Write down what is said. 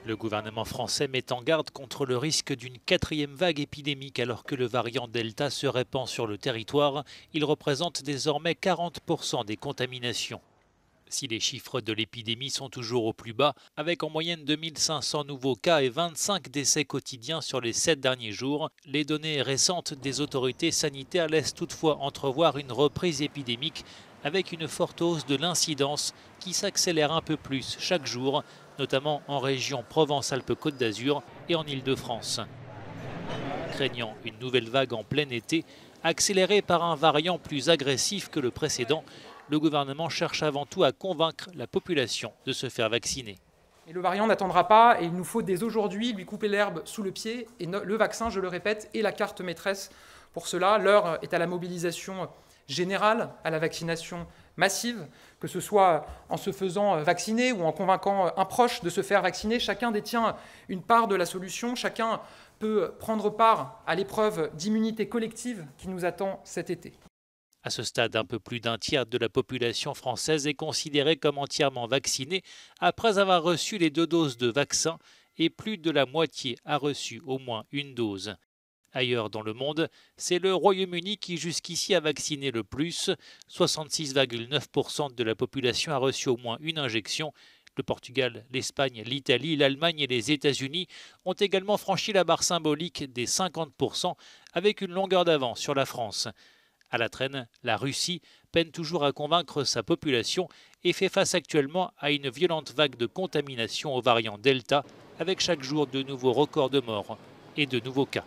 Le gouvernement français met en garde contre le risque d'une quatrième vague épidémique alors que le variant Delta se répand sur le territoire. Il représente désormais 40% des contaminations. Si les chiffres de l'épidémie sont toujours au plus bas, avec en moyenne 2500 nouveaux cas et 25 décès quotidiens sur les 7 derniers jours, les données récentes des autorités sanitaires laissent toutefois entrevoir une reprise épidémique avec une forte hausse de l'incidence qui s'accélère un peu plus chaque jour, notamment en région Provence-Alpes-Côte d'Azur et en Île-de-France. Craignant une nouvelle vague en plein été, accélérée par un variant plus agressif que le précédent, le gouvernement cherche avant tout à convaincre la population de se faire vacciner. Et le variant n'attendra pas et il nous faut dès aujourd'hui lui couper l'herbe sous le pied. Et le vaccin, je le répète, est la carte maîtresse. Pour cela, l'heure est à la mobilisation générale, à la vaccination massive, que ce soit en se faisant vacciner ou en convainquant un proche de se faire vacciner. Chacun détient une part de la solution, chacun peut prendre part à l'épreuve d'immunité collective qui nous attend cet été. À ce stade, un peu plus d'un tiers de la population française est considérée comme entièrement vaccinée après avoir reçu les 2 doses de vaccin et plus de la moitié a reçu au moins une dose. Ailleurs dans le monde, c'est le Royaume-Uni qui jusqu'ici a vacciné le plus. 66,9% de la population a reçu au moins une injection. Le Portugal, l'Espagne, l'Italie, l'Allemagne et les États-Unis ont également franchi la barre symbolique des 50% avec une longueur d'avance sur la France. À la traîne, la Russie peine toujours à convaincre sa population et fait face actuellement à une violente vague de contamination au variant Delta, avec chaque jour de nouveaux records de morts et de nouveaux cas.